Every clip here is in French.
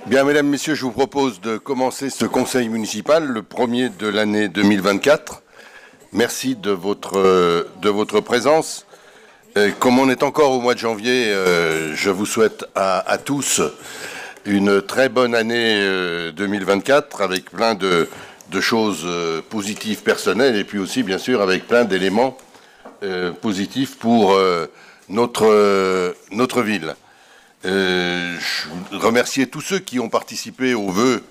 Bien, mesdames, messieurs, je vous propose de commencer ce conseil municipal, le premier de l'année 2024. Merci de votre présence. Comme on est encore au mois de janvier, je vous souhaite à tous une très bonne année 2024 avec plein de choses positives personnelles et puis aussi, bien sûr, avec plein d'éléments positifs pour notre ville. Je remercier tous ceux qui ont participé aux vœux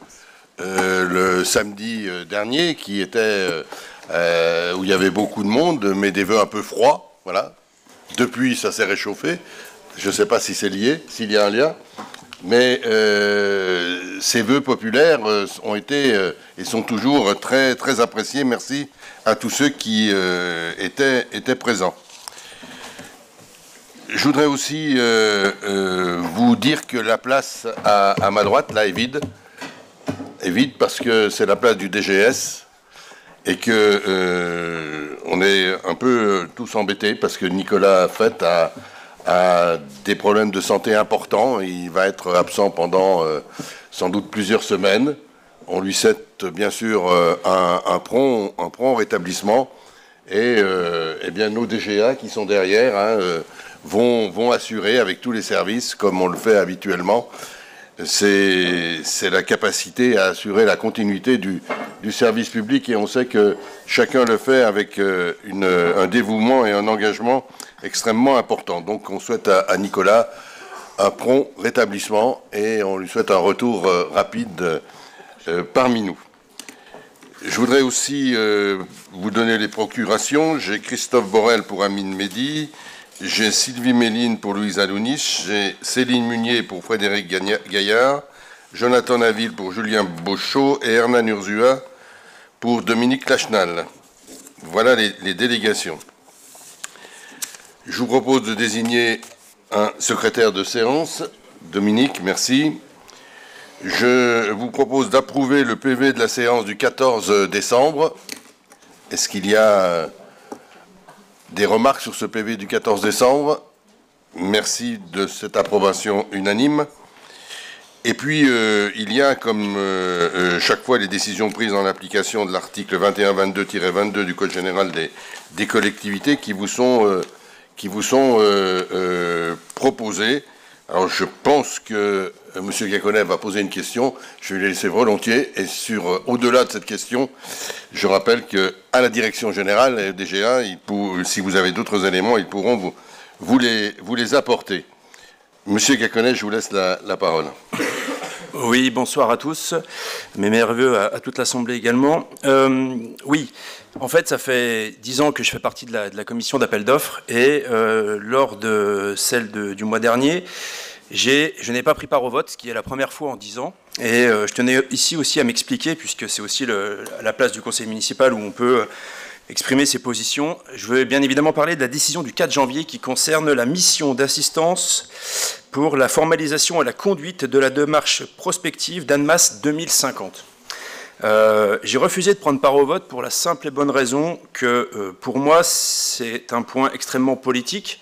le samedi dernier, qui était où il y avait beaucoup de monde, mais des vœux un peu froids. Voilà. Depuis, ça s'est réchauffé. Je ne sais pas si c'est lié, s'il y a un lien, mais ces vœux populaires ont été et sont toujours très très appréciés. Merci à tous ceux qui étaient présents. Je voudrais aussi vous dire que la place à ma droite, là, est vide. Est vide parce que c'est la place du DGS et que on est un peu tous embêtés parce que Nicolas Fett a des problèmes de santé importants. Il va être absent pendant sans doute plusieurs semaines. On lui souhaite bien sûr un prompt rétablissement et bien nos DGA qui sont derrière vont assurer avec tous les services, comme on le fait habituellement. C'est la capacité à assurer la continuité du service public et on sait que chacun le fait avec un dévouement et un engagement extrêmement important. Donc on souhaite à Nicolas un prompt rétablissement et on lui souhaite un retour rapide parmi nous. Je voudrais aussi vous donner les procurations. J'ai Christophe Borel pour Amine Mehdi. J'ai Sylvie Méline pour Louise Alounis, j'ai Céline Munier pour Frédéric Gaillard, Jonathan Naville pour Julien Beauchot et Hernan Urzua pour Dominique Lachenal. Voilà les délégations. Je vous propose de désigner un secrétaire de séance. Dominique, merci. Je vous propose d'approuver le PV de la séance du 14 décembre. Est-ce qu'il y a des remarques sur ce PV du 14 décembre? Merci de cette approbation unanime. Et puis, il y a, comme chaque fois, les décisions prises en application de l'article 2122-22 du Code général des collectivités qui vous sont proposées. Alors, je pense que M. Gaconnet va poser une question. Je vais lui laisser volontiers. Et au-delà de cette question, je rappelle qu'à la direction générale, et DGA, si vous avez d'autres éléments, ils pourront vous les apporter. M. Gaconnet, je vous laisse la parole. Oui, bonsoir à tous. Mes meilleurs vœux à toute l'Assemblée également. Oui, en fait, ça fait 10 ans que je fais partie de la commission d'appel d'offres et lors de celle du mois dernier, je n'ai pas pris part au vote, ce qui est la première fois en 10 ans. Et je tenais ici aussi à m'expliquer, puisque c'est aussi la place du conseil municipal où on peut exprimer ses positions. Je veux bien évidemment parler de la décision du 4 janvier qui concerne la mission d'assistance pour la formalisation et la conduite de la démarche prospective d'Annemasse 2050. J'ai refusé de prendre part au vote pour la simple et bonne raison que, pour moi, c'est un point extrêmement politique,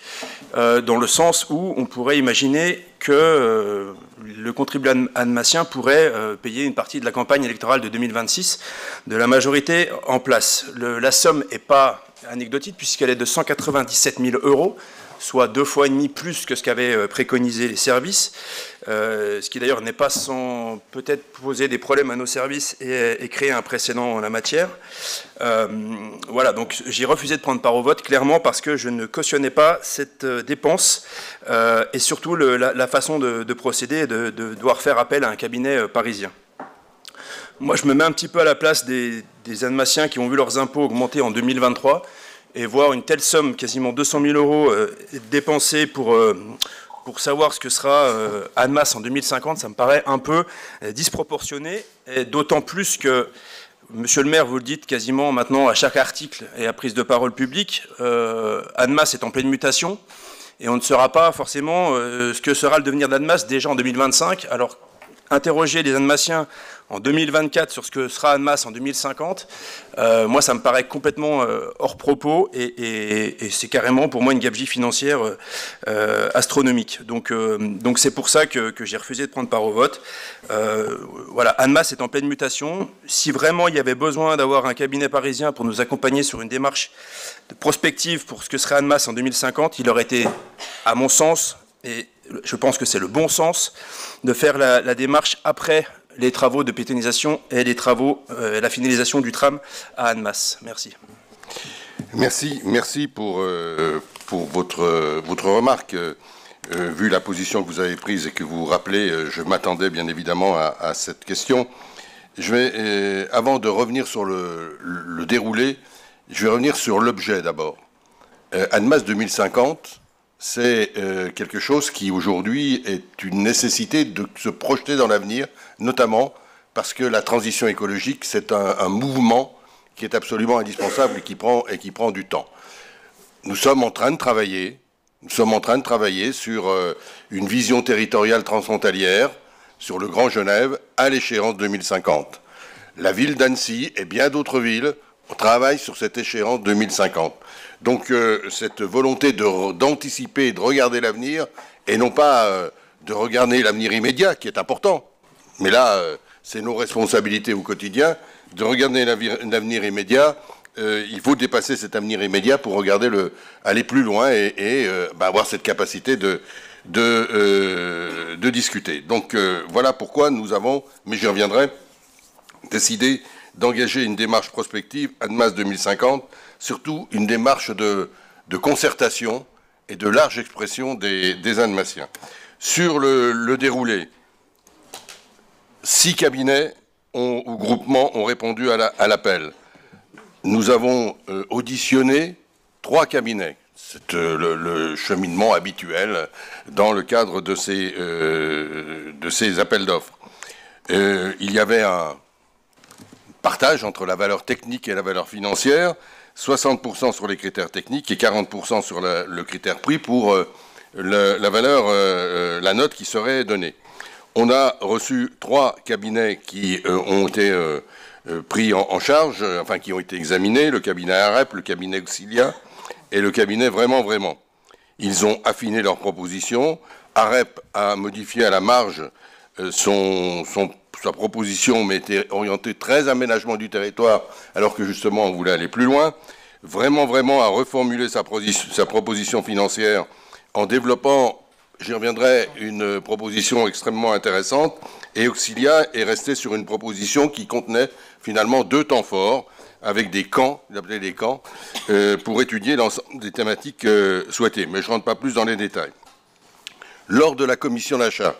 dans le sens où on pourrait imaginer que le contribuable annemassien pourrait payer une partie de la campagne électorale de 2026 de la majorité en place. La somme n'est pas anecdotique puisqu'elle est de 197 000 €, soit 2,5 fois plus que ce qu'avaient préconisé les services, ce qui d'ailleurs n'est pas sans peut-être poser des problèmes à nos services et créer un précédent en la matière. Voilà, donc j'ai refusé de prendre part au vote, clairement parce que je ne cautionnais pas cette dépense et surtout la façon de procéder et de devoir faire appel à un cabinet parisien. Moi, je me mets un petit peu à la place des Annemassiens qui ont vu leurs impôts augmenter en 2023 et voir une telle somme, quasiment 200 000 € dépensée pour savoir ce que sera Annemasse en 2050, ça me paraît un peu disproportionné, d'autant plus que, monsieur le maire, vous le dites quasiment maintenant à chaque article et à prise de parole publique, Annemasse est en pleine mutation et on ne saura pas forcément ce que sera le devenir d'Annemasse déjà en 2025, alors interroger les Annemassiens en 2024 sur ce que sera Annemasse en 2050, moi, ça me paraît complètement hors propos et c'est carrément pour moi une gabegie financière astronomique. Donc c'est pour ça que j'ai refusé de prendre part au vote. Voilà, Annemasse est en pleine mutation. Si vraiment il y avait besoin d'avoir un cabinet parisien pour nous accompagner sur une démarche de prospective pour ce que serait Annemasse en 2050, il aurait été, à mon sens, et je pense que c'est le bon sens, de faire la démarche après les travaux de pétonisation et les travaux, la finalisation du tram à Annemasse. Merci. Merci pour votre remarque. Vu la position que vous avez prise et que vous rappelez, je m'attendais bien évidemment à cette question. Je vais, avant de revenir sur le déroulé, je vais revenir sur l'objet d'abord. Annemasse 2050, c'est quelque chose qui aujourd'hui est une nécessité de se projeter dans l'avenir, notamment parce que la transition écologique, c'est un mouvement qui est absolument indispensable et qui prend du temps. Nous sommes en train de travailler sur une vision territoriale transfrontalière, sur le Grand Genève, à l'échéance 2050. La ville d'Annecy et bien d'autres villes travaillent sur cette échéance 2050. Donc cette volonté d'anticiper, de regarder l'avenir, et non pas de regarder l'avenir immédiat, qui est important. Mais là, c'est nos responsabilités au quotidien. De regarder l'avenir immédiat, il faut dépasser cet avenir immédiat pour regarder aller plus loin et avoir cette capacité de discuter. Donc voilà pourquoi nous avons, mais j'y reviendrai, décidé d'engager une démarche prospective Annemasse 2050, surtout une démarche de concertation et de large expression des Annemassiens. Sur le déroulé, 6 cabinets ou groupements ont répondu à l'appel. Nous avons auditionné 3 cabinets. C'est le cheminement habituel dans le cadre de ces appels d'offres. Il y avait un partage entre la valeur technique et la valeur financière, 60% sur les critères techniques et 40% sur le critère prix pour la note qui serait donnée. On a reçu 3 cabinets qui ont été pris en charge, enfin qui ont été examinés, le cabinet AREP, le cabinet Auxilia et le cabinet Vraiment. Ils ont affiné leurs propositions. AREP a modifié à la marge sa proposition, mais était orientée très aménagement du territoire, alors que justement on voulait aller plus loin. Vraiment à reformuler sa proposition financière en développant, j'y reviendrai, une proposition extrêmement intéressante. Et Auxilia est resté sur une proposition qui contenait finalement 2 temps forts, avec des camps, il appelait des camps, pour étudier l'ensemble des thématiques souhaitées. Mais je ne rentre pas plus dans les détails. Lors de la commission d'achat,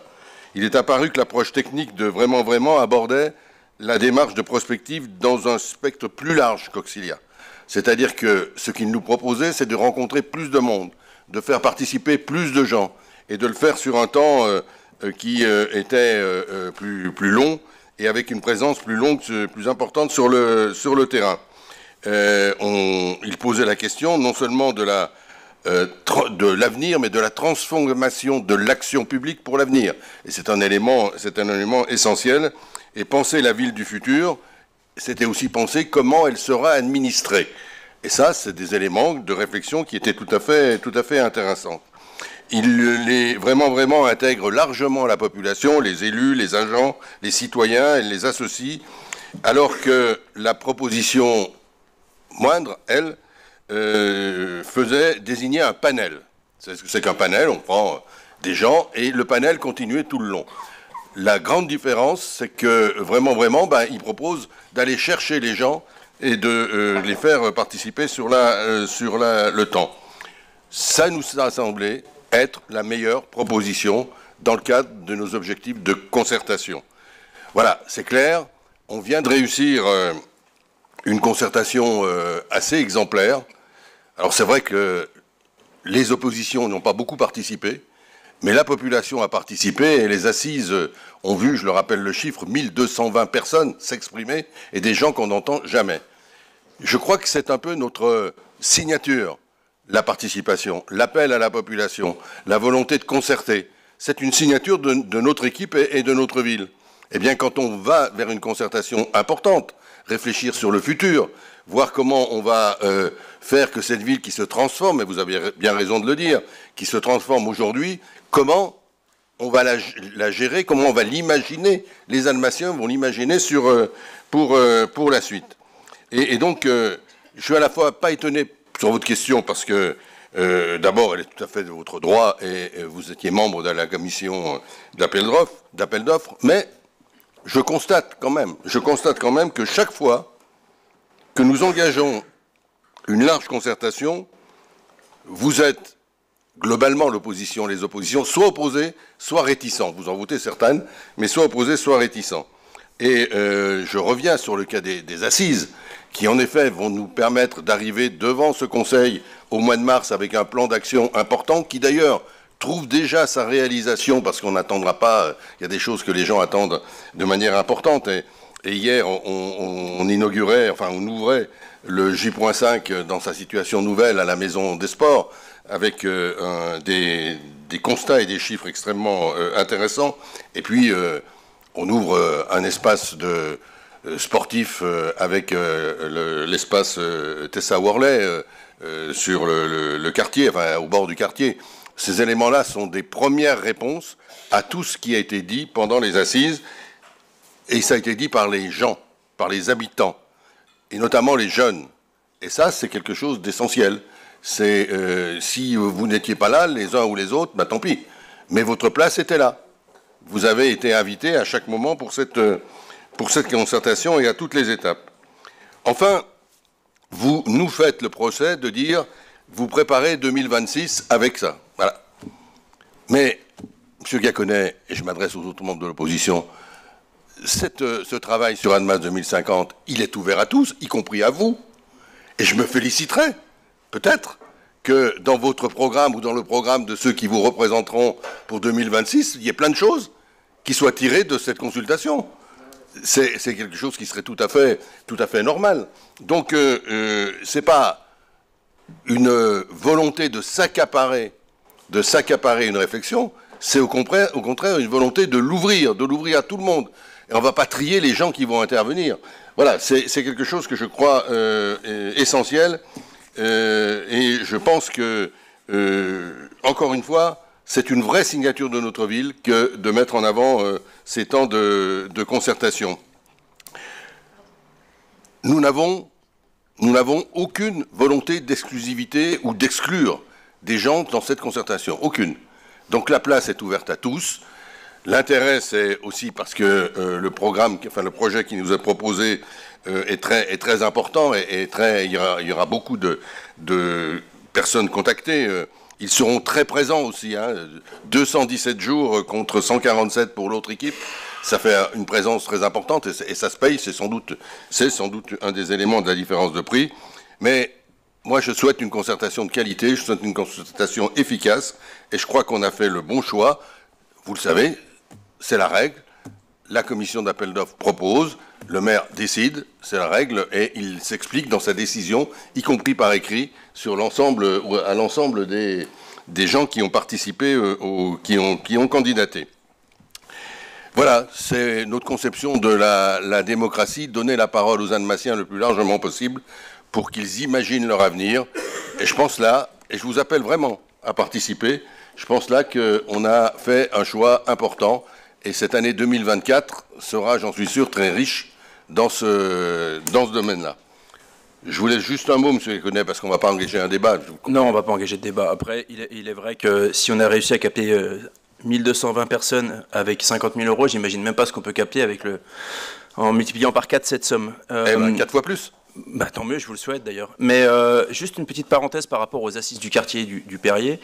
il est apparu que l'approche technique de Vraiment abordait la démarche de prospective dans un spectre plus large qu'Auxilia. C'est-à-dire que ce qu'il nous proposait, c'est de rencontrer plus de monde, de faire participer plus de gens, et de le faire sur un temps qui était plus long, et avec une présence plus longue, plus importante sur le terrain. Il posait la question non seulement de l'avenir, mais de la transformation de l'action publique pour l'avenir. Et c'est un élément essentiel. Et penser la ville du futur, c'était aussi penser comment elle sera administrée. Et ça, c'est des éléments de réflexion qui étaient tout à fait intéressants. Il vraiment intègre largement la population, les élus, les agents, les citoyens, elle les associe, alors que la proposition moindre, elle, faisait désigner un panel. C'est qu'un panel, on prend des gens, et le panel continuait tout le long. La grande différence, c'est que vraiment, il propose d'aller chercher les gens et de les faire participer sur le temps. Ça nous a semblé être la meilleure proposition dans le cadre de nos objectifs de concertation. Voilà, c'est clair. On vient de réussir une concertation assez exemplaire. Alors c'est vrai que les oppositions n'ont pas beaucoup participé, mais la population a participé et les assises ont vu, je le rappelle le chiffre, 1220 personnes s'exprimer et des gens qu'on n'entend jamais. Je crois que c'est un peu notre signature, la participation, l'appel à la population, la volonté de concerter. C'est une signature de notre équipe et de notre ville. Eh bien, quand on va vers une concertation importante, réfléchir sur le futur, voir comment on va faire que cette ville qui se transforme, et vous avez bien raison de le dire, qui se transforme aujourd'hui, comment on va la gérer, comment on va l'imaginer, les Alsaciens vont l'imaginer pour la suite. Et donc, je suis à la fois pas étonné sur votre question, parce que d'abord, elle est tout à fait de votre droit, et vous étiez membre de la commission d'appel d'offres, mais je constate quand même que chaque fois que nous engageons une large concertation, vous êtes globalement l'opposition, les oppositions, soit opposées, soit réticents. Vous en votez certaines, mais soit opposées, soit réticents. Et je reviens sur le cas des assises, qui en effet vont nous permettre d'arriver devant ce Conseil au mois de mars avec un plan d'action important, qui d'ailleurs trouve déjà sa réalisation, parce qu'on n'attendra pas, il y a des choses que les gens attendent de manière importante. Et hier, on inaugurait, enfin on ouvrait le J.5 dans sa situation nouvelle à la Maison des Sports, avec des constats et des chiffres extrêmement intéressants. Et puis, on ouvre un espace sportif avec l'espace Tessa Worley sur le quartier, enfin au bord du quartier. Ces éléments-là sont des premières réponses à tout ce qui a été dit pendant les assises, et ça a été dit par les gens, par les habitants, et notamment les jeunes. Et ça, c'est quelque chose d'essentiel. C'est si vous n'étiez pas là, les uns ou les autres, bah tant pis. Mais votre place était là. Vous avez été invité à chaque moment pour cette concertation et à toutes les étapes. Enfin, vous nous faites le procès de dire vous préparez 2026 avec ça. Voilà. Mais, M. Gacquenay, et je m'adresse aux autres membres de l'opposition, ce travail sur Annemasse 2050, il est ouvert à tous, y compris à vous. Et je me féliciterais, peut-être, que dans votre programme ou dans le programme de ceux qui vous représenteront pour 2026, il y ait plein de choses qui soient tirées de cette consultation. C'est quelque chose qui serait tout à fait normal. Donc, c'est pas une volonté de s'accaparer une réflexion, c'est au contraire une volonté de l'ouvrir à tout le monde. Et on ne va pas trier les gens qui vont intervenir. Voilà, c'est quelque chose que je crois essentiel. Et je pense que, encore une fois, c'est une vraie signature de notre ville que de mettre en avant ces temps de concertation. Nous n'avons aucune volonté d'exclusivité ou d'exclure des gens dans cette concertation. Aucune. Donc la place est ouverte à tous. L'intérêt, c'est aussi parce que le projet qui nous est proposé est très important et il y aura beaucoup de personnes contactées. Ils seront très présents aussi. 217 jours contre 147 pour l'autre équipe. Ça fait une présence très importante et ça se paye. C'est sans doute un des éléments de la différence de prix. Mais moi, je souhaite une concertation de qualité, je souhaite une concertation efficace et je crois qu'on a fait le bon choix. Vous le savez, c'est la règle. La commission d'appel d'offres propose, le maire décide, c'est la règle, et il s'explique dans sa décision, y compris par écrit, à l'ensemble des gens qui ont participé, qui ont candidaté. Voilà, c'est notre conception de la démocratie, donner la parole aux Annemassiens le plus largement possible pour qu'ils imaginent leur avenir. Et je pense là, et je vous appelle vraiment à participer, je pense là qu'on a fait un choix important. Et cette année 2024 sera, j'en suis sûr, très riche dans ce domaine-là. Je vous laisse juste un mot, M. Gacquenay, parce qu'on ne va pas engager un débat. Non, on ne va pas engager de débat. Après, il est vrai que si on a réussi à capter 1220 personnes avec 50 000 euros, j'imagine même pas ce qu'on peut capter en multipliant par 4 cette somme. 4 fois plus. Bah, tant mieux, je vous le souhaite d'ailleurs. Mais juste une petite parenthèse par rapport aux assises du quartier du Perrier.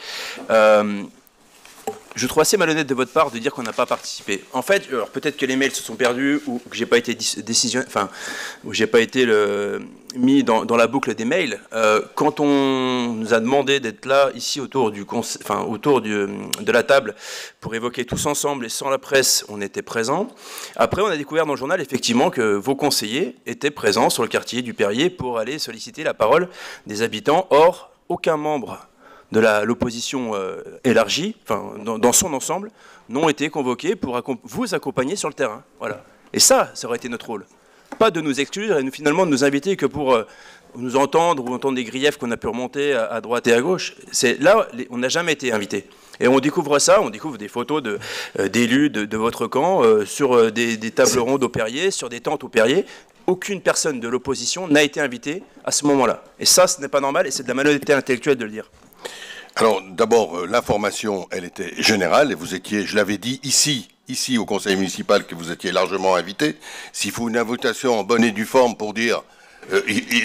Je trouve assez malhonnête de votre part de dire qu'on n'a pas participé. En fait, alors peut-être que les mails se sont perdus ou que j'ai pas été mis dans la boucle des mails. Quand on nous a demandé d'être là ici autour de la table pour évoquer tous ensemble et sans la presse, on était présents. Après, on a découvert dans le journal effectivement que vos conseillers étaient présents sur le quartier du Perrier pour aller solliciter la parole des habitants. Or, aucun membre de l'opposition élargie, enfin, dans son ensemble, n'ont été convoqués pour vous accompagner sur le terrain. Voilà. Et ça aurait été notre rôle. Pas de nous exclure et finalement de nous inviter que pour nous entendre ou entendre des griefs qu'on a pu remonter à droite et à gauche. Là, on n'a jamais été invités. Et on découvre ça, on découvre des photos d'élus de votre camp sur des tables rondes au Perrier, sur des tentes au Perrier. Aucune personne de l'opposition n'a été invitée à ce moment-là. Et ça, ce n'est pas normal et c'est de la malhonnêteté intellectuelle de le dire. Alors, d'abord, l'information, elle était générale et vous étiez, je l'avais dit ici au conseil municipal, que vous étiez largement invité. S'il faut une invitation en bonne et due forme pour dire...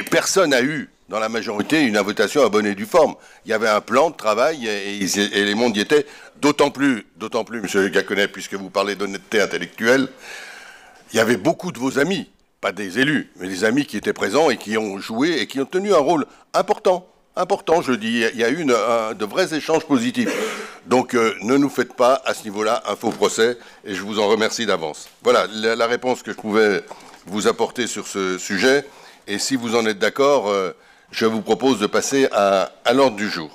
personne n'a eu, dans la majorité, une invitation à bonne et due forme. Il y avait un plan de travail et les mondes y étaient. D'autant plus, M. Gacquenay, puisque vous parlez d'honnêteté intellectuelle, il y avait beaucoup de vos amis, pas des élus, mais des amis qui étaient présents et qui ont joué et qui ont tenu un rôle important, je dis. Il y a eu de vrais échanges positifs. Donc ne nous faites pas à ce niveau-là un faux procès et je vous en remercie d'avance. Voilà la réponse que je pouvais vous apporter sur ce sujet. Et si vous en êtes d'accord, je vous propose de passer à l'ordre du jour.